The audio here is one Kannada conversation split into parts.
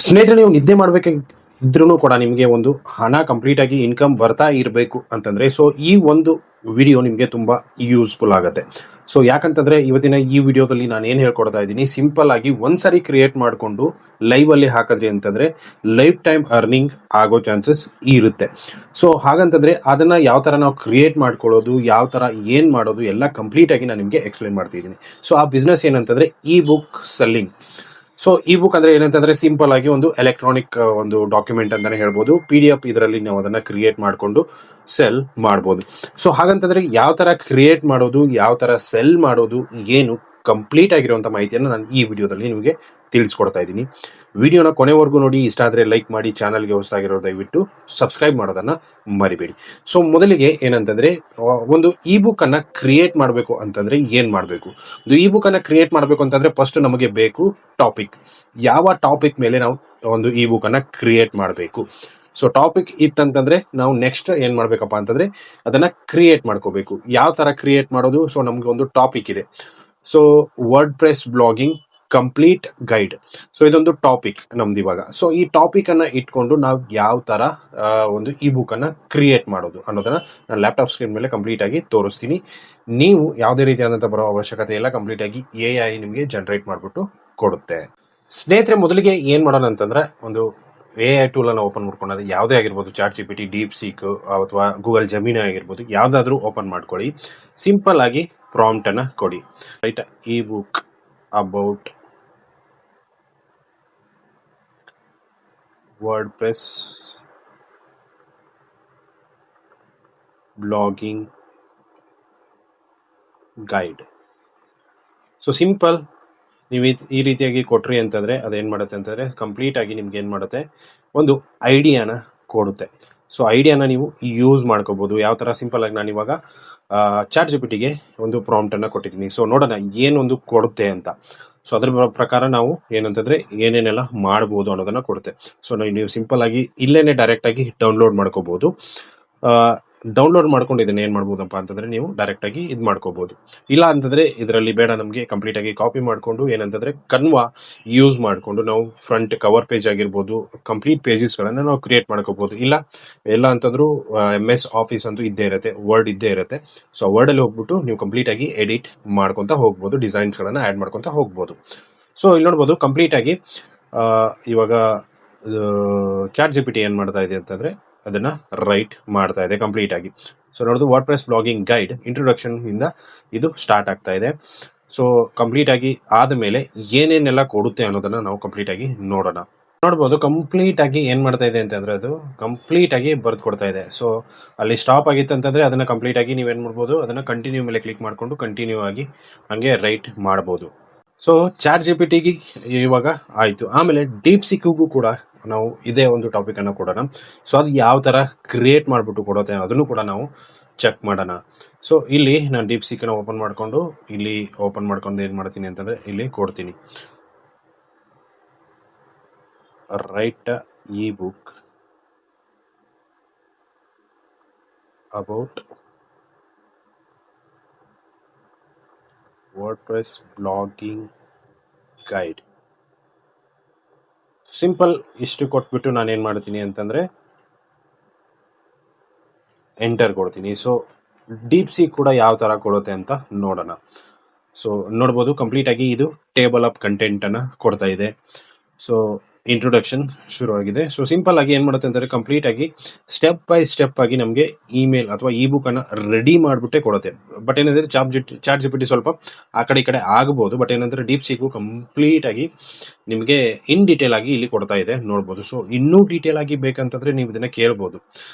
ಸ್ನೇಹಿತರೆ, ನೀವು ನಿದ್ದೆ ಮಾಡ್ಬೇಕಿದ್ರೂ ಕೂಡ ನಿಮಗೆ ಒಂದು ಹಣ ಕಂಪ್ಲೀಟ್ ಆಗಿ ಇನ್ಕಮ್ ಬರ್ತಾ ಇರಬೇಕು ಅಂತಂದ್ರೆ ಈ ಒಂದು ವಿಡಿಯೋ ನಿಮಗೆ ತುಂಬಾ ಯೂಸ್ಫುಲ್ ಆಗುತ್ತೆ. ಯಾಕಂತಂದ್ರೆ ಇವತ್ತಿನ ಈ ವಿಡಿಯೋದಲ್ಲಿ ನಾನು ಏನು ಹೇಳ್ಕೊಡ್ತಾ ಇದ್ದೀನಿ, ಸಿಂಪಲ್ ಆಗಿ ಒಂದ್ಸರಿ ಕ್ರಿಯೇಟ್ ಮಾಡಿಕೊಂಡು ಲೈವ್ ಅಲ್ಲಿ ಹಾಕಿದ್ರಿ ಅಂತಂದ್ರೆ ಲೈಫ್ ಟೈಮ್ ಅರ್ನಿಂಗ್ ಆಗೋ ಚಾನ್ಸಸ್ ಇರುತ್ತೆ. ಹಾಗಂತಂದ್ರೆ ಅದನ್ನ ಯಾವ ತರ ನಾವು ಕ್ರಿಯೇಟ್ ಮಾಡ್ಕೊಳ್ಳೋದು, ಯಾವ ತರ ಏನ್ ಮಾಡೋದು ಎಲ್ಲ ಕಂಪ್ಲೀಟ್ ಆಗಿ ನಾನು ನಿಮಗೆ ಎಕ್ಸ್ಪ್ಲೈನ್ ಮಾಡ್ತಿದ್ದೀನಿ. ಆ ಬಿಸ್ನೆಸ್ ಏನಂತಂದ್ರೆ E book selling. E book ಅಂದ್ರೆ ಏನಂತಂದ್ರೆ ಸಿಂಪಲ್ ಆಗಿ ಒಂದು ಎಲೆಕ್ಟ್ರಾನಿಕ್ ಒಂದು ಡಾಕ್ಯುಮೆಂಟ್ ಅಂತಾನೆ ಹೇಳ್ಬೋದು. PDF ಇದರಲ್ಲಿ ನಾವು ಅದನ್ನ ಕ್ರಿಯೇಟ್ ಮಾಡಿಕೊಂಡು ಸೆಲ್ ಮಾಡ್ಬೋದು. ಹಾಗಂತಂದ್ರೆ ಯಾವ ತರ ಕ್ರಿಯೇಟ್ ಮಾಡೋದು, ಯಾವ ತರ ಸೆಲ್ ಮಾಡೋದು, ಏನು ಕಂಪ್ಲೀಟ್ ಆಗಿರುವಂತ ಮಾಹಿತಿಯನ್ನು ನಾನು ಈ ವಿಡಿಯೋದಲ್ಲಿ ನಿಮಗೆ ತಿಳಿಸ್ಕೊಡ್ತಾ ಇದ್ದೀನಿ. ವಿಡಿಯೋನ ಕೊನೆವರೆಗೂ ನೋಡಿ. ಇಷ್ಟ ಆದ್ರೆ ಲೈಕ್ ಮಾಡಿ, ಚಾನಲ್ಗೆ ಹೊಸದಾಗಿರೋ ದಯವಿಟ್ಟು ಸಬ್ಸ್ಕ್ರೈಬ್ ಮಾಡೋದನ್ನ ಮರಿಬೇಡಿ. ಮೊದಲಿಗೆ ಏನಂತಂದ್ರೆ ಒಂದು ಇ ಬುಕ್ ಅನ್ನ ಕ್ರಿಯೇಟ್ ಮಾಡಬೇಕು ಅಂತಂದ್ರೆ ಏನ್ ಮಾಡಬೇಕು? ಒಂದು ಇ ಬುಕ್ ಅನ್ನ ಕ್ರಿಯೇಟ್ ಮಾಡಬೇಕು ಅಂತಂದ್ರೆ ಫಸ್ಟ್ ನಮಗೆ ಬೇಕು ಟಾಪಿಕ್. ಯಾವ ಟಾಪಿಕ್ ಮೇಲೆ ನಾವು ಒಂದು ಇ ಬುಕ್ ಅನ್ನ ಕ್ರಿಯೇಟ್ ಮಾಡಬೇಕು? ಟಾಪಿಕ್ ಇತ್ತಂತಂದ್ರೆ ನಾವು ನೆಕ್ಸ್ಟ್ ಏನ್ ಮಾಡ್ಬೇಕಪ್ಪ ಅಂತಂದ್ರೆ ಅದನ್ನ ಕ್ರಿಯೇಟ್ ಮಾಡ್ಕೋಬೇಕು. ಯಾವ ತರ ಕ್ರಿಯೇಟ್ ಮಾಡೋದು? ನಮ್ಗೆ ಒಂದು ಟಾಪಿಕ್ ಇದೆ. Word press blogging complete guide. ಇದೊಂದು ಟಾಪಿಕ್ ನಮ್ದು ಇವಾಗ. ಈ ಟಾಪಿಕ್ ಅನ್ನ ಇಟ್ಕೊಂಡು ನಾವು ಯಾವ ತರ ಒಂದು ಇ ಬುಕ್ ಅನ್ನ ಕ್ರಿಯೇಟ್ ಮಾಡೋದು ಅನ್ನೋದನ್ನ ನಾನು ಲ್ಯಾಪ್ಟಾಪ್ ಸ್ಕ್ರೀನ್ ಮೇಲೆ ಕಂಪ್ಲೀಟ್ ಆಗಿ ತೋರಿಸ್ತೀನಿ. ನೀವು ಯಾವುದೇ ರೀತಿಯಾದಂತಹ ಬರೋ ಅವಶ್ಯಕತೆ ಇಲ್ಲ. ಕಂಪ್ಲೀಟ್ ಆಗಿ AI ನಿಮಗೆ ಜನರೇಟ್ ಮಾಡ್ಬಿಟ್ಟು ಕೊಡುತ್ತೆ. ಸ್ನೇಹಿತರೆ, ಮೊದಲಿಗೆ ಏನ್ ಮಾಡೋಣ ಅಂತಂದ್ರೆ ಒಂದು AI ಟೂಲ್ ಅನ್ನ ಓಪನ್ ಮಾಡ್ಕೊಂಡು, ಯಾವುದೇ ಆಗಿರ್ಬೋದು, ChatGPT, DeepSeek ಅಥವಾ ಗೂಗಲ್ ಜೆಮಿನಿ ಆಗಿರ್ಬೋದು, ಯಾವ್ದಾದ್ರು ಓಪನ್ ಮಾಡ್ಕೊಳ್ಳಿ. ಸಿಂಪಲ್ ಆಗಿ ಪ್ರಾಂಪ್ಟ್ ಅನ್ನ ಕೊಡಿ. Right, E book about WordPress blogging guide. Simple ನೀವು ಈ ರೀತಿಯಾಗಿ ಕೊಟ್ರಿ ಅಂತಂದ್ರೆ ಅದೇನ್ ಮಾಡುತ್ತೆ ಅಂತಂದ್ರೆ ಕಂಪ್ಲೀಟ್ ಆಗಿ ನಿಮ್ಗೆ ಏನ್ ಮಾಡುತ್ತೆ, ಒಂದು ಐಡಿಯಾನ ಕೊಡುತ್ತೆ. ಐಡಿಯಾನ ನೀವು ಯೂಸ್ ಮಾಡ್ಕೋಬಹುದು. ಯಾವ ತರ? ಸಿಂಪಲ್ ಆಗಿ ನಾನು ಇವಾಗ ChatGPTಗೆ ಒಂದು ಪ್ರಾಂಪ್ಟ್ ಅನ್ನ ಕೊಟ್ಟಿದ್ದೀನಿ. ನೋಡೋಣ ಏನೊಂದು ಕೊಡುತ್ತೆ ಅಂತ. ಅದ್ರ ಪ್ರಕಾರ ನಾವು ಏನಂತಂದ್ರೆ ಏನೇನೆಲ್ಲ ಮಾಡಬಹುದು ಅನ್ನೋದನ್ನ ಕೊಡುತ್ತೆ. ನೀವು ಸಿಂಪಲ್ ಆಗಿ ಇಲ್ಲೇನೆ ಡೈರೆಕ್ಟ್ ಆಗಿ ಡೌನ್ಲೋಡ್ ಮಾಡ್ಕೋಬಹುದು. ಡೌನ್ಲೋಡ್ ಮಾಡ್ಕೊಂಡು ಇದನ್ನ ಏನ್ ಮಾಡ್ಬೋದಪ್ಪ ಅಂತಂದ್ರೆ ನೀವು ಡೈರೆಕ್ಟ್ ಆಗಿ ಇದು ಮಾಡ್ಕೋಬಹುದು. ಇಲ್ಲ ಅಂತಂದ್ರೆ ಇದರಲ್ಲಿ ಬೇಡ, ನಮಗೆ ಕಂಪ್ಲೀಟ್ ಆಗಿ ಕಾಪಿ ಮಾಡ್ಕೊಂಡು ಏನಂತಂದ್ರೆ ಕನ್ವಾ ಯೂಸ್ ಮಾಡ್ಕೊಂಡು ನಾವು ಫ್ರಂಟ್ ಕವರ್ ಪೇಜ್ ಆಗಿರ್ಬೋದು, ಕಂಪ್ಲೀಟ್ ಪೇಜಸ್ ಗಳನ್ನ ನಾವು ಕ್ರಿಯೇಟ್ ಮಾಡ್ಕೋಬಹುದು. ಇಲ್ಲ ಅಂತಂದ್ರೂ MS ಆಫೀಸ್ ಅಂತೂ ಇದ್ದೇ ಇರುತ್ತೆ, ವರ್ಡ್ ಇದ್ದೇ ಇರುತ್ತೆ. ವರ್ಡ್ ಅಲ್ಲಿ ಹೋಗ್ಬಿಟ್ಟು ನೀವು ಕಂಪ್ಲೀಟ್ ಆಗಿ ಎಡಿಟ್ ಮಾಡ್ಕೊಂತ ಹೋಗ್ಬೋದು, ಡಿಸೈನ್ಸ್ ಗಳನ್ನ ಆಡ್ ಮಾಡ್ಕೊಂತ ಹೋಗ್ಬೋದು. ಇಲ್ಲಿ ನೋಡ್ಬೋದು ಕಂಪ್ಲೀಟ್ ಆಗಿ ಇವಾಗ ChatGPT ಏನ್ ಮಾಡ್ತಾ ಇದೆ ಅಂತಂದ್ರೆ ಅದನ್ನ ರೈಟ್ ಮಾಡ್ತಾ ಇದೆ ಕಂಪ್ಲೀಟ್ ಆಗಿ. ನೋಡೋದು word press blogging guide introduction ಇಂದ ಇದು ಸ್ಟಾರ್ಟ್ ಆಗ್ತಾ ಇದೆ. ಕಂಪ್ಲೀಟ್ ಆಗಿ ಆದ್ಮೇಲೆ ಏನೇನೆಲ್ಲ ಕೊಡುತ್ತೆ ಅನ್ನೋದನ್ನ ನಾವು ಕಂಪ್ಲೀಟ್ ಆಗಿ ನೋಡ್ಬೋದು. ಕಂಪ್ಲೀಟ್ ಆಗಿ ಏನ್ ಮಾಡ್ತಾ ಇದೆ ಅಂತಂದ್ರೆ ಅದು ಕಂಪ್ಲೀಟ್ ಆಗಿ ಬರ್ದು ಕೊಡ್ತಾ ಇದೆ. ಅಲ್ಲಿ ಸ್ಟಾಪ್ ಆಗಿತ್ತು ಅಂತಂದ್ರೆ ಅದನ್ನ ಕಂಪ್ಲೀಟ್ ಆಗಿ ನೀವೇನ್ ಮಾಡ್ಬೋದು, ಅದನ್ನ ಕಂಟಿನ್ಯೂ ಮೇಲೆ ಕ್ಲಿಕ್ ಮಾಡ್ಕೊಂಡು ಕಂಟಿನ್ಯೂ ಆಗಿ ಹಂಗೆ ರೈಟ್ ಮಾಡಬಹುದು. ChatGPTಗೆ ಇವಾಗ ಆಯ್ತು. ಆಮೇಲೆ DeepSeekಗೂ ಕೂಡ ನಾವು ಇದೇ ಒಂದು ಟಾಪಿಕ್ ಅನ್ನ ಕೊಡೋಣ. ಅದು ಯಾವ ತರ ಕ್ರಿಯೇಟ್ ಮಾಡ್ಬಿಟ್ಟು ಕೊಡುತ್ತೆ ಅದನ್ನು ಕೂಡ ನಾವು ಚೆಕ್ ಮಾಡೋಣ. ಇಲ್ಲಿ ನಾನು DeepSeek ನ ಓಪನ್ ಮಾಡ್ಕೊಂಡು ಏನ್ ಮಾಡ್ತೀನಿ ಅಂತಂದ್ರೆ ಇಲ್ಲಿ ಕೊಡ್ತೀನಿ right E book about WordPress blogging guide. Simple ಇಷ್ಟು ಕೊಟ್ಬಿಟ್ಟು ನಾನು ಏನ್ ಮಾಡ್ತೀನಿ ಅಂತಂದ್ರೆ ಎಂಟರ್ ಕೊಡ್ತೀನಿ. DeepSeek ಕೂಡ ಯಾವ ತರ ಕೊಡುತ್ತೆ ಅಂತ ನೋಡೋಣ. ನೋಡ್ಬೋದು ಕಂಪ್ಲೀಟ್ ಆಗಿ ಇದು ಟೇಬಲ್ ಆಫ್ ಕಂಟೆಂಟ್ ಅನ್ನ ಕೊಡ್ತಾ ಇದೆ. ಇಂಟ್ರೊಡಕ್ಷನ್ ಶುರು ಆಗಿದೆ. ಸಿಂಪಲ್ ಆಗಿ ಏನ್ ಮಾಡುತ್ತೆ ಅಂತಂದ್ರೆ ಕಂಪ್ಲೀಟ್ ಆಗಿ ಸ್ಟೆಪ್ ಬೈ ಸ್ಟೆಪ್ ಆಗಿ ನಮಗೆ ಇಮೇಲ್ ಅಥವಾ ಇ ಬುಕ್ ಅನ್ನ ರೆಡಿ ಮಾಡ್ಬಿಟ್ಟೆ ಕೊಡುತ್ತೆ. ಬಟ್ ಏನಂದ್ರೆ ChatGPT ಸ್ವಲ್ಪ ಆ ಕಡೆ ಈ ಕಡೆ ಆಗಬಹುದು. ಬಟ್ ಏನಂದ್ರೆ DeepSeek ಕಂಪ್ಲೀಟ್ ಆಗಿ ನಿಮಗೆ ಇನ್ ಡೀಟೇಲ್ ಆಗಿ ಇಲ್ಲಿ ಕೊಡ್ತಾ ಇದೆ, ನೋಡ್ಬೋದು. ಇನ್ನೂ ಡೀಟೇಲ್ ಆಗಿ ಬೇಕಂತಂದ್ರೆ ನೀವು ಇದನ್ನ ಕೇಳಬಹುದು.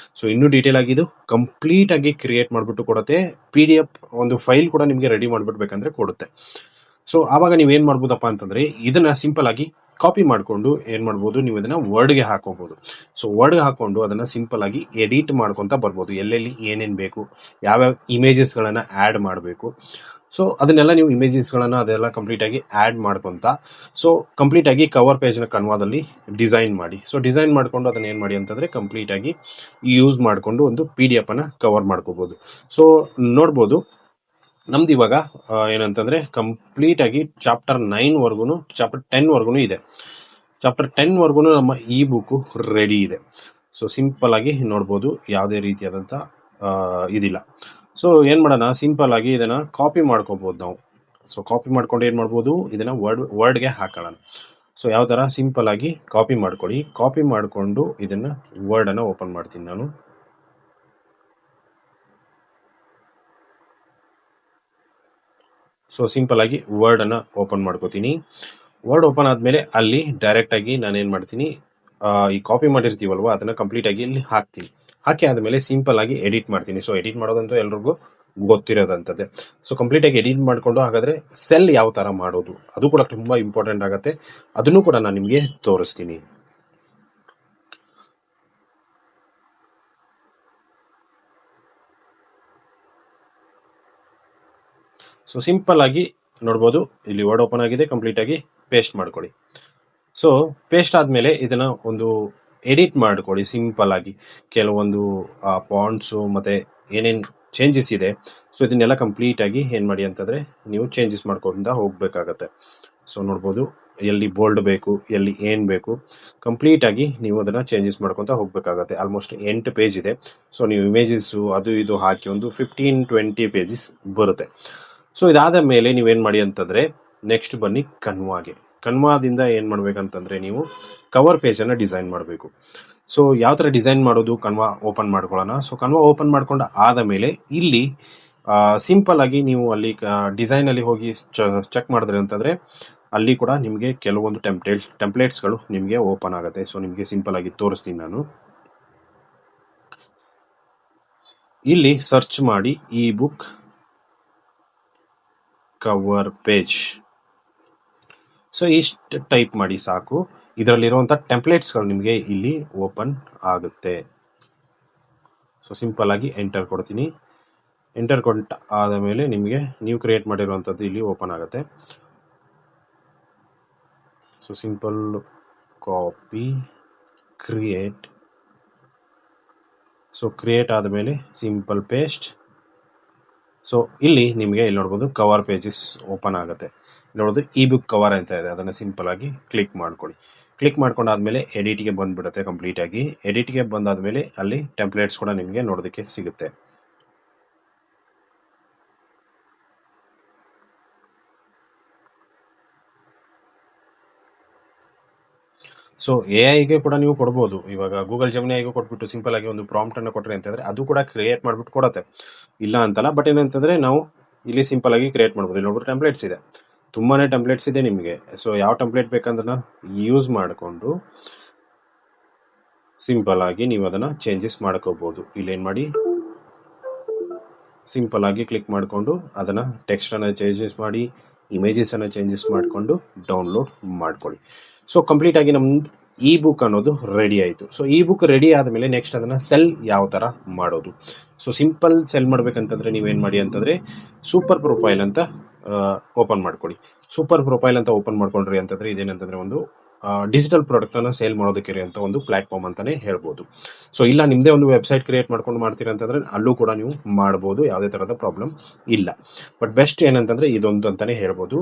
ಇನ್ನೂ ಡೀಟೇಲ್ ಆಗಿ ಇದು ಕಂಪ್ಲೀಟ್ ಆಗಿ ಕ್ರಿಯೇಟ್ ಮಾಡ್ಬಿಟ್ಟು ಕೊಡುತ್ತೆ. PDF ಒಂದು ಫೈಲ್ ಕೂಡ ನಿಮಗೆ ರೆಡಿ ಮಾಡ್ಬಿಡ್ಬೇಕಂದ್ರೆ ಕೊಡುತ್ತೆ. ಆವಾಗ ನೀವ್ ಏನ್ ಮಾಡ್ಬೋದಪ್ಪ ಅಂತಂದ್ರೆ ಇದನ್ನ ಸಿಂಪಲ್ ಆಗಿ ಕಾಪಿ ಮಾಡ್ಕೊಂಡು ಏನ್ ಮಾಡ್ಬೋದು, ನೀವು ಇದನ್ನ ವರ್ಡ್ಗೆ ಹಾಕೋಬಹುದು. ವರ್ಡ್ಗೆ ಹಾಕೊಂಡು ಅದನ್ನ ಸಿಂಪಲ್ ಆಗಿ ಎಡಿಟ್ ಮಾಡ್ಕೊಂತ ಬರ್ಬೋದು. ಎಲ್ಲೆಲ್ಲಿ ಏನೇನ್ ಬೇಕು, ಯಾವ್ಯಾವ ಇಮೇಜಸ್ ಗಳನ್ನ ಆಡ್ ಮಾಡಬೇಕು, ಅದನ್ನೆಲ್ಲ ನೀವು ಇಮೇಜಸ್ ಗಳನ್ನ ಅದೆಲ್ಲ ಕಂಪ್ಲೀಟ್ ಆಗಿ ಆಡ್ ಮಾಡ್ಕೊಂತ ಕಂಪ್ಲೀಟ್ ಆಗಿ ಕವರ್ ಪೇಜ್ ನ ಕನ್ವಾದಲ್ಲಿ ಡಿಸೈನ್ ಮಾಡಿ. ಡಿಸೈನ್ ಮಾಡ್ಕೊಂಡು ಅದನ್ನ ಏನ್ ಮಾಡಿ ಅಂತಂದ್ರೆ ಕಂಪ್ಲೀಟ್ ಆಗಿ ಯೂಸ್ ಮಾಡ್ಕೊಂಡು ಒಂದು PDF ಅನ್ನ ಕವರ್ ಮಾಡ್ಕೋಬಹುದು. ನೋಡ್ಬೋದು ನಮ್ದು ಇವಾಗ ಏನಂತಂದ್ರೆ ಕಂಪ್ಲೀಟ್ ಆಗಿ ಚಾಪ್ಟರ್ 9 ವರ್ಗುನು ಚಾಪ್ಟರ್ 10 ವರ್ಗುನು ಇದೆ. ಚಾಪ್ಟರ್ 10 ವರ್ಗು ನಮ್ಮ ಈ ಬುಕ್ಕು ರೆಡಿ ಇದೆ. ಸೊ ಸಿಂಪಲ್ ಆಗಿ ನೋಡ್ಬೋದು, ಯಾವುದೇ ರೀತಿಯಾದಂಥ ಇದಿಲ್ಲ. ಸೊ ಏನು ಮಾಡೋಣ, ಸಿಂಪಲ್ ಆಗಿ ಇದನ್ನು ಕಾಪಿ ಮಾಡ್ಕೋಬೋದು ನಾವು. ಸೊ ಕಾಪಿ ಮಾಡ್ಕೊಂಡು ಏನು ಮಾಡ್ಬೋದು, ಇದನ್ನು ವರ್ಡ್ಗೆ ಹಾಕೊಳ್ಳೋಣ. ಸೊ ಯಾವ ಥರ, ಸಿಂಪಲ್ ಆಗಿ ಕಾಪಿ ಮಾಡ್ಕೊಳ್ಳಿ. ಕಾಪಿ ಮಾಡಿಕೊಂಡು ಇದನ್ನು ವರ್ಡನ್ನು ಓಪನ್ ಮಾಡ್ತೀನಿ ನಾನು. ಸೊ ಸಿಂಪಲ್ ಆಗಿ ವರ್ಡನ್ನು ಓಪನ್ ಮಾಡ್ಕೋತೀನಿ. ವರ್ಡ್ ಓಪನ್ ಆದಮೇಲೆ ಅಲ್ಲಿ ಡೈರೆಕ್ಟಾಗಿ ನಾನೇನು ಮಾಡ್ತೀನಿ, ಈ ಕಾಪಿ ಮಾಡಿರ್ತೀವಲ್ವ ಅದನ್ನು ಕಂಪ್ಲೀಟಾಗಿ ಇಲ್ಲಿ ಹಾಕ್ತೀನಿ. ಹಾಕಿ ಆದಮೇಲೆ ಸಿಂಪಲ್ ಆಗಿ ಎಡಿಟ್ ಮಾಡ್ತೀನಿ. ಸೊ ಎಡಿಟ್ ಮಾಡೋದಂತೂ ಎಲ್ರಿಗೂ ಗೊತ್ತಿರೋದಂಥದ್ದೇ. ಸೊ ಕಂಪ್ಲೀಟಾಗಿ ಎಡಿಟ್ ಮಾಡಿಕೊಂಡು ಹಾಗಾದರೆ ಸೆಲ್ ಯಾವ ಥರ ಮಾಡೋದು ಅದು ಕೂಡ ತುಂಬ ಇಂಪಾರ್ಟೆಂಟ್ ಆಗುತ್ತೆ. ಅದನ್ನು ಕೂಡ ನಾನು ನಿಮಗೆ ತೋರಿಸ್ತೀನಿ. ಸೊ ಸಿಂಪಲ್ ಆಗಿ ನೋಡ್ಬೋದು, ಇಲ್ಲಿ ವರ್ಡ್ ಓಪನ್ ಆಗಿದೆ, ಕಂಪ್ಲೀಟಾಗಿ ಪೇಸ್ಟ್ ಮಾಡ್ಕೊಳ್ಳಿ. ಸೊ ಪೇಸ್ಟ್ ಆದಮೇಲೆ ಇದನ್ನು ಒಂದು ಎಡಿಟ್ ಮಾಡ್ಕೊಳ್ಳಿ ಸಿಂಪಲ್ ಆಗಿ. ಕೆಲವೊಂದು ಪಾಯಿಂಟ್ಸು ಮತ್ತು ಏನೇನು ಚೇಂಜಸ್ ಇದೆ, ಸೊ ಇದನ್ನೆಲ್ಲ ಕಂಪ್ಲೀಟಾಗಿ ಏನು ಮಾಡಿ ಅಂತಂದರೆ ನೀವು ಚೇಂಜಸ್ ಮಾಡ್ಕೊಂತ ಹೋಗಬೇಕಾಗತ್ತೆ. ಸೊ ನೋಡ್ಬೋದು, ಎಲ್ಲಿ ಬೋಲ್ಡ್ ಬೇಕು, ಎಲ್ಲಿ ಏನು ಬೇಕು, ಕಂಪ್ಲೀಟಾಗಿ ನೀವು ಅದನ್ನು ಚೇಂಜಸ್ ಮಾಡ್ಕೊತ ಹೋಗಬೇಕಾಗತ್ತೆ. ಆಲ್ಮೋಸ್ಟ್ 8 ಪೇಜ್ ಇದೆ. ಸೊ ನೀವು ಇಮೇಜಸ್ಸು ಅದು ಇದು ಹಾಕಿ ಒಂದು 15-20 ಪೇಜಸ್ ಬರುತ್ತೆ. ಸೊ ಇದಾದ ಮೇಲೆ ನೀವೇನು ಮಾಡಿ ಅಂತಂದರೆ ನೆಕ್ಸ್ಟ್ ಬನ್ನಿ ಕನ್ವಾಗೆ. ಕನ್ವಾದಿಂದ ಏನು ಮಾಡಬೇಕಂತಂದರೆ ನೀವು ಕವರ್ ಪೇಜನ್ನು ಡಿಸೈನ್ ಮಾಡಬೇಕು. ಸೊ ಯಾವ ಥರ ಡಿಸೈನ್ ಮಾಡೋದು, ಕನ್ವಾ ಓಪನ್ ಮಾಡ್ಕೊಳ್ಳೋಣ. ಸೊ ಕನ್ವಾ ಓಪನ್ ಮಾಡ್ಕೊಂಡು ಆದ ಮೇಲೆ ಇಲ್ಲಿ ಸಿಂಪಲ್ ಆಗಿ ನೀವು ಅಲ್ಲಿ ಡಿಸೈನಲ್ಲಿ ಹೋಗಿ ಚೆಕ್ ಮಾಡಿದ್ರೆ ಅಂತಂದರೆ ಅಲ್ಲಿ ಕೂಡ ನಿಮಗೆ ಕೆಲವೊಂದು ಟೆಂಪ್ಲೇಟ್ಸ್ಗಳು ನಿಮಗೆ ಓಪನ್ ಆಗುತ್ತೆ. ಸೊ ನಿಮಗೆ ಸಿಂಪಲ್ ಆಗಿ ತೋರಿಸ್ತೀನಿ ನಾನು. ಇಲ್ಲಿ ಸರ್ಚ್ ಮಾಡಿ ಈ ಬುಕ್ ಕವರ್ ಪೇಜ್. ಸೊ ಇಷ್ಟು ಟೈಪ್ ಮಾಡಿ ಸಾಕು. ಇದರಲ್ಲಿರುವಂಥ ಟೆಂಪ್ಲೇಟ್ಸ್ಗಳು ನಿಮಗೆ ಇಲ್ಲಿ ಓಪನ್ ಆಗುತ್ತೆ. ಸೊ ಸಿಂಪಲ್ ಆಗಿ ಎಂಟರ್ ಕೊಡ್ತೀನಿ. ಎಂಟರ್ ಕೊಟ್ಟ ಆದ ಮೇಲೆ ನಿಮಗೆ ನೀವು ಕ್ರಿಯೇಟ್ ಮಾಡಿರುವಂಥದ್ದು ಇಲ್ಲಿ ಓಪನ್ ಆಗುತ್ತೆ. So simple copy create. So create ಆದಮೇಲೆ ಸಿಂಪಲ್ ಪೇಸ್ಟ್. ಸೊ ಇಲ್ಲಿ ನಿಮಗೆ ಇಲ್ಲಿ ನೋಡ್ಬೋದು ಕವರ್ ಪೇಜಸ್ ಓಪನ್ ಆಗುತ್ತೆ. ನೋಡೋದು ಈ ಬುಕ್ ಕವರ್ ಅಂತ ಇದೆ, ಅದನ್ನು ಸಿಂಪಲ್ ಆಗಿ ಕ್ಲಿಕ್ ಮಾಡ್ಕೊಳ್ಳಿ. ಕ್ಲಿಕ್ ಮಾಡ್ಕೊಂಡಾದ್ಮೇಲೆ ಎಡಿಟ್ಗೆ ಬಂದುಬಿಡುತ್ತೆ ಕಂಪ್ಲೀಟಾಗಿ. ಎಡಿಟ್ಗೆ ಬಂದಾದಮೇಲೆ ಅಲ್ಲಿ ಟೆಂಪ್ಲೇಟ್ಸ್ ಕೂಡ ನಿಮಗೆ ನೋಡೋದಕ್ಕೆ ಸಿಗುತ್ತೆ. ಸೊ AI ಕೂಡ ನೀವು ಕೊಡ್ಬೋದು. ಇವಾಗ ಗೂಗಲ್ ಜೆಮಿನಿಗೂ ಕೊಟ್ಬಿಟ್ಟು ಸಿಂಪಲ್ ಆಗಿ ಒಂದು ಪ್ರಾಂಪ್ಟನ್ನು ಕೊಟ್ಟರೆ ಅಂತಂದರೆ ಅದು ಕೂಡ ಕ್ರಿಯೇಟ್ ಮಾಡಿಬಿಟ್ಟು ಕೊಡುತ್ತೆ, ಇಲ್ಲ ಅಂತಲ್ಲ. ಬಟ್ ಏನಂತಂದರೆ ನಾವು ಇಲ್ಲಿ ಸಿಂಪಲ್ ಆಗಿ ಕ್ರಿಯೇಟ್ ಮಾಡ್ಬೋದು. ಇಲ್ಲಿ ನೋಡ್ಬಿಟ್ಟು ಟೆಂಪ್ಲೇಟ್ಸ್ ಇದೆ, ತುಂಬಾ ಟೆಂಪ್ಲೇಟ್ಸ್ ಇದೆ ನಿಮಗೆ. ಸೊ ಯಾವ ಟೆಂಪ್ಲೇಟ್ ಬೇಕಂದ್ರೆ ಯೂಸ್ ಮಾಡಿಕೊಂಡು ಸಿಂಪಲ್ ಆಗಿ ನೀವು ಅದನ್ನು ಚೇಂಜಸ್ ಮಾಡ್ಕೋಬೋದು. ಇಲ್ಲೇನು ಮಾಡಿ ಸಿಂಪಲ್ ಆಗಿ ಕ್ಲಿಕ್ ಮಾಡಿಕೊಂಡು ಅದನ್ನು ಟೆಕ್ಸ್ಟನ್ನು ಚೇಂಜಸ್ ಮಾಡಿ, ಇಮೇಜಸನ್ನು ಚೇಂಜಸ್ ಮಾಡಿಕೊಂಡು ಡೌನ್ಲೋಡ್ ಮಾಡ್ಕೊಳ್ಳಿ. ಸೊ ಕಂಪ್ಲೀಟಾಗಿ ನಮ್ಮದು ಈ ಬುಕ್ ಅನ್ನೋದು ರೆಡಿ ಆಯಿತು. ಸೊ ಈ ಬುಕ್ ರೆಡಿ ಆದಮೇಲೆ ನೆಕ್ಸ್ಟ್ ಅದನ್ನು ಸೆಲ್ ಯಾವ ಥರ ಮಾಡೋದು. ಸೊ ಸಿಂಪಲ್ ಸೆಲ್ ಮಾಡಬೇಕಂತಂದರೆ ನೀವೇನು ಮಾಡಿ ಅಂತಂದರೆ ಸೂಪರ್ ಪ್ರೊಫೈಲ್ ಅಂತ ಓಪನ್ ಮಾಡ್ಕೊಳ್ಳಿ. ಸೂಪರ್ ಪ್ರೊಫೈಲ್ ಅಂತ ಓಪನ್ ಮಾಡ್ಕೊಂಡ್ರಿ ಅಂತಂದರೆ ಇದೇನಂತಂದರೆ ಒಂದು ಡಿಜಿಟಲ್ ಪ್ರಾಡಕ್ಟನ್ನು ಸೇಲ್ ಮಾಡೋದಕ್ಕೆ ಇರುವಂಥ ಒಂದು ಪ್ಲ್ಯಾಟ್ಫಾರ್ಮ್ ಅಂತಲೇ ಹೇಳ್ಬೋದು. ಸೊ ಇಲ್ಲ ನಿಮ್ಮದೇ ಒಂದು ವೆಬ್ಸೈಟ್ ಕ್ರಿಯೇಟ್ ಮಾಡ್ಕೊಂಡು ಮಾಡ್ತೀರ ಅಂತಂದರೆ ಅಲ್ಲೂ ಕೂಡ ನೀವು ಮಾಡ್ಬೋದು, ಯಾವುದೇ ಥರದ ಪ್ರಾಬ್ಲಮ್ ಇಲ್ಲ. ಬಟ್ ಬೆಸ್ಟ್ ಏನಂತಂದರೆ ಇದೊಂದು ಅಂತಲೇ ಹೇಳ್ಬೋದು.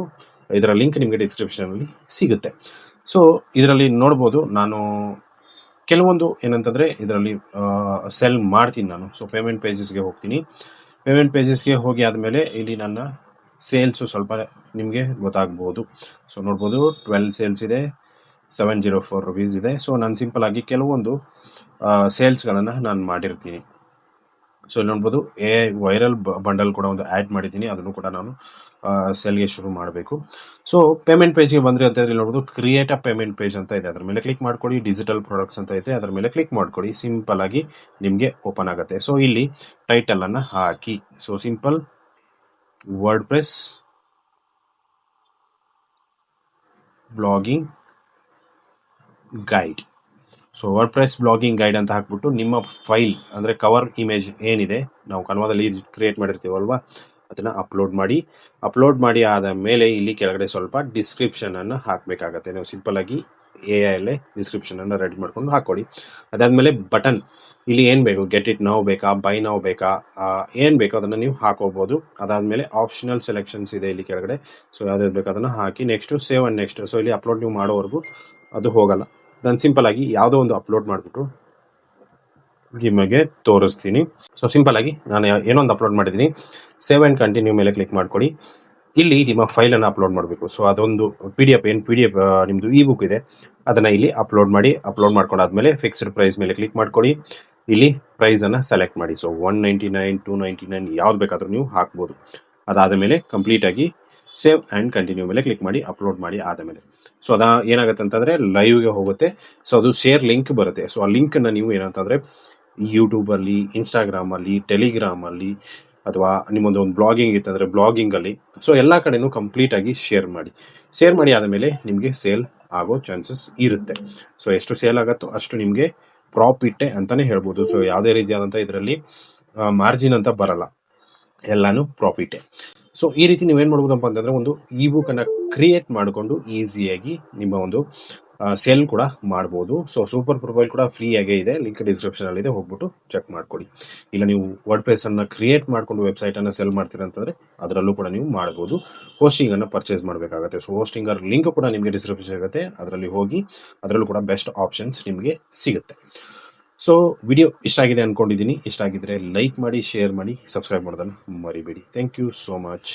ಇದರ ಲಿಂಕ್ ನಿಮಗೆ ಡಿಸ್ಕ್ರಿಪ್ಷನಲ್ಲಿ ಸಿಗುತ್ತೆ. ಸೊ ಇದರಲ್ಲಿ ನೋಡ್ಬೋದು, ನಾನು ಕೆಲವೊಂದು ಏನಂತಂದರೆ ಇದರಲ್ಲಿ ಸೆಲ್ ಮಾಡ್ತೀನಿ ನಾನು. ಸೊ ಪೇಮೆಂಟ್ ಪೇಜಸ್ಗೆ ಹೋಗ್ತೀನಿ. ಪೇಮೆಂಟ್ ಪೇಜಸ್ಗೆ ಹೋಗಿ ಆದಮೇಲೆ ಇಲ್ಲಿ ನನ್ನ ಸೇಲ್ಸು ಸ್ವಲ್ಪ ನಿಮಗೆ ಗೊತ್ತಾಗ್ಬೋದು. ಸೊ ನೋಡ್ಬೋದು 12 ಸೇಲ್ಸ್ ಇದೆ, 704 ರುಪೀಸ್ ಇದೆ. ಸೊ ನಾನು ಸಿಂಪಲ್ ಆಗಿ ಕೆಲವೊಂದು ಸೇಲ್ಸ್ಗಳನ್ನು ನಾನು ಮಾಡಿರ್ತೀನಿ. ಸೊ ಇಲ್ಲಿ ನೋಡ್ಬೋದು AI ವೈರಲ್ ಬಂಡಲ್ ಕೂಡ ಒಂದು ಆ್ಯಡ್ ಮಾಡಿದ್ದೀನಿ, ಅದನ್ನು ಕೂಡ ನಾನು ಸೆಲ್ಗೆ ಶುರು ಮಾಡಬೇಕು. ಸೊ ಪೇಮೆಂಟ್ ಪೇಜ್ಗೆ ಬಂದರೆ ಅಂತ ಇಲ್ಲಿ ನೋಡ್ಬೋದು ಕ್ರಿಯೇಟ್ ಅ ಪೇಮೆಂಟ್ ಪೇಜ್ ಅಂತ ಇದೆ, ಅದರ ಮೇಲೆ ಕ್ಲಿಕ್ ಮಾಡ್ಕೊಳ್ಳಿ. ಡಿಜಿಟಲ್ ಪ್ರಾಡಕ್ಟ್ಸ್ ಅಂತ ಇದೆ, ಅದರ ಮೇಲೆ ಕ್ಲಿಕ್ ಮಾಡ್ಕೊಳ್ಳಿ. ಸಿಂಪಲ್ ಆಗಿ ನಿಮಗೆ ಓಪನ್ ಆಗುತ್ತೆ. ಸೊ ಇಲ್ಲಿ ಟೈಟಲನ್ನು ಹಾಕಿ. So simple WordPress blogging guide. So WordPress blogging guide ಅಂತ ಹಾಕ್ಬಿಟ್ಟು ನಿಮ್ಮ ಫೈಲ್ ಅಂದರೆ ಕವರ್ ಇಮೇಜ್ ಏನಿದೆ ನಾವು ಕನ್ವಾದಲ್ಲಿ ಕ್ರಿಯೇಟ್ ಮಾಡಿರ್ತೀವಲ್ವ ಅದನ್ನು ಅಪ್ಲೋಡ್ ಮಾಡಿ ಆದ ಮೇಲೆ ಇಲ್ಲಿ ಕೆಳಗಡೆ ಸ್ವಲ್ಪ ಡಿಸ್ಕ್ರಿಪ್ಷನನ್ನು ಹಾಕಬೇಕಾಗತ್ತೆ. ನೀವು ಸಿಂಪಲ್ಲಾಗಿ AI ಡಿಸ್ಕ್ರಿಪ್ಷನನ್ನು ರೆಡಿ ಮಾಡ್ಕೊಂಡು ಹಾಕ್ಕೊಳ್ಳಿ. ಅದಾದಮೇಲೆ ಬಟನ್ ಇಲ್ಲಿ ಏನು ಬೇಕು, ಗೆಟ್ ಇಟ್ ನೌ ಬೇಕಾ, ಬೈ ನೌ ಬೇಕಾ, ಏನು ಬೇಕೋ ಅದನ್ನು ನೀವು ಹಾಕೋಬೋದು. ಅದಾದಮೇಲೆ ಆಪ್ಷನಲ್ ಸೆಲೆಕ್ಷನ್ಸ್ ಇದೆ ಇಲ್ಲಿ ಕೆಳಗಡೆ. ಸೊ ಯಾವ್ದು ಬೇಕು ಅದನ್ನು ಹಾಕಿ next save and next. So ಇಲ್ಲಿ ಅಪ್ಲೋಡ್ ನೀವು ಮಾಡೋವರೆಗೂ ಅದು ಹೋಗಲ್ಲ. ನಾನು ಸಿಂಪಲ್ ಆಗಿ ಯಾವುದೋ ಒಂದು ಅಪ್ಲೋಡ್ ಮಾಡಿಬಿಟ್ಟು ನಿಮಗೆ ತೋರಿಸ್ತೀನಿ. ಸೊ ಸಿಂಪಲ್ ಆಗಿ ನಾನು ಏನೋ ಒಂದು ಅಪ್ಲೋಡ್ ಮಾಡಿದ್ದೀನಿ, ಸೇವ್ ಆ್ಯಂಡ್ ಕಂಟಿನ್ಯೂ ಮೇಲೆ ಕ್ಲಿಕ್ ಮಾಡ್ಕೊಳ್ಳಿ. ಇಲ್ಲಿ ನಿಮ್ಮ ಫೈಲನ್ನು ಅಪ್ಲೋಡ್ ಮಾಡಬೇಕು. ಸೊ ಅದೊಂದು ಪಿ ಡಿ ಎಫ್ ನಿಮ್ಮದು ಇ ಬುಕ್ ಇದೆ, ಅದನ್ನು ಇಲ್ಲಿ ಅಪ್ಲೋಡ್ ಮಾಡ್ಕೊಂಡಾದ್ಮೇಲೆ ಫಿಕ್ಸ್ಡ್ ಪ್ರೈಸ್ ಮೇಲೆ ಕ್ಲಿಕ್ ಮಾಡ್ಕೊಳ್ಳಿ. ಇಲ್ಲಿ ಪ್ರೈಸನ್ನು ಸೆಲೆಕ್ಟ್ ಮಾಡಿ. ಸೊ 199, 299 ಯಾವ್ದು ಬೇಕಾದರೂ ನೀವು ಹಾಕ್ಬೋದು. ಅದಾದ ಮೇಲೆ ಕಂಪ್ಲೀಟಾಗಿ ಸೇವ್ ಆ್ಯಂಡ್ ಕಂಟಿನ್ಯೂ ಮೇಲೆ ಕ್ಲಿಕ್ ಮಾಡಿ ಅಪ್ಲೋಡ್ ಮಾಡಿ ಆದಮೇಲೆ ಸೊ ಏನಾಗುತ್ತೆ ಅಂತಂದರೆ ಲೈವ್ಗೆ ಹೋಗುತ್ತೆ. ಸೊ ಅದು ಶೇರ್ ಲಿಂಕ್ ಬರುತ್ತೆ. ಸೊ ಆ ಲಿಂಕನ್ನು ನೀವು ಏನಂತಂದರೆ ಯೂಟ್ಯೂಬಲ್ಲಿ, ಇನ್ಸ್ಟಾಗ್ರಾಮಲ್ಲಿ, ಟೆಲಿಗ್ರಾಮಲ್ಲಿ ಅಥವಾ ನಿಮ್ಮೊಂದು ಬ್ಲಾಗಿಂಗ್ ಇತ್ತಂದರೆ ಬ್ಲಾಗಿಂಗಲ್ಲಿ, ಸೊ ಎಲ್ಲ ಕಡೆನೂ ಕಂಪ್ಲೀಟಾಗಿ ಶೇರ್ ಮಾಡಿ ಆದಮೇಲೆ ನಿಮಗೆ ಸೇಲ್ ಆಗೋ ಚಾನ್ಸಸ್ ಇರುತ್ತೆ. ಸೊ ಎಷ್ಟು ಸೇಲ್ ಆಗುತ್ತೋ ಅಷ್ಟು ನಿಮಗೆ ಪ್ರಾಫಿಟ್ಟೆ ಅಂತಲೇ ಹೇಳ್ಬೋದು. ಸೊ ಯಾವುದೇ ರೀತಿಯಾದಂಥ ಇದರಲ್ಲಿ ಮಾರ್ಜಿನ್ ಅಂತ ಬರಲ್ಲ, ಎಲ್ಲಾನು ಪ್ರಾಫಿಟ್ಟೆ. ಸೊ ಈ ರೀತಿ ನೀವೇನು ಮಾಡ್ಬೋದಪ್ಪ ಅಂತಂದರೆ ಒಂದು ಇ ಬುಕ್ಕನ್ನು ಕ್ರಿಯೇಟ್ ಮಾಡಿಕೊಂಡು ಈಸಿಯಾಗಿ ನಿಮ್ಮ ಒಂದು ಸೇಲ್ ಕೂಡ ಮಾಡ್ಬೋದು. ಸೊ ಸೂಪರ್ ಪ್ರೊಫೈಲ್ ಕೂಡ ಫ್ರೀಯಾಗೇ ಇದೆ, ಲಿಂಕ್ ಡಿಸ್ಕ್ರಿಪ್ಷನಲ್ಲಿದೆ, ಹೋಗ್ಬಿಟ್ಟು ಚೆಕ್ ಮಾಡ್ಕೊಳ್ಳಿ. ಇಲ್ಲ ನೀವು ವರ್ಡ್ ಪ್ರೆಸ್ಸನ್ನು ಕ್ರಿಯೇಟ್ ಮಾಡಿಕೊಂಡು ವೆಬ್ಸೈಟನ್ನು ಸೆಲ್ ಮಾಡ್ತೀರ ಅಂತಂದರೆ ಅದರಲ್ಲೂ ಕೂಡ ನೀವು ಮಾಡ್ಬೋದು. ಹೋಸ್ಟಿಂಗನ್ನು ಪರ್ಚೇಸ್ ಮಾಡಬೇಕಾಗುತ್ತೆ. ಸೊ ಹೋಸ್ಟಿಂಗರ್ ಲಿಂಕ್ ಕೂಡ ನಿಮಗೆ ಡಿಸ್ಕ್ರಿಪ್ಷನ್ ಸಿಗುತ್ತೆ, ಅದರಲ್ಲಿ ಹೋಗಿ ಅದರಲ್ಲೂ ಕೂಡ ಬೆಸ್ಟ್ ಆಪ್ಷನ್ಸ್ ನಿಮಗೆ ಸಿಗುತ್ತೆ. ಸೊ ವಿಡಿಯೋ ಇಷ್ಟ ಆಗಿದೆ ಅಂದ್ಕೊಂಡಿದ್ದೀನಿ. ಇಷ್ಟ ಆಗಿದ್ದರೆ ಲೈಕ್ ಮಾಡಿ, ಶೇರ್ ಮಾಡಿ, ಸಬ್ಸ್ಕ್ರೈಬ್ ಮಾಡೋದನ್ನು ಮರಿಬೇಡಿ. Thank you so much.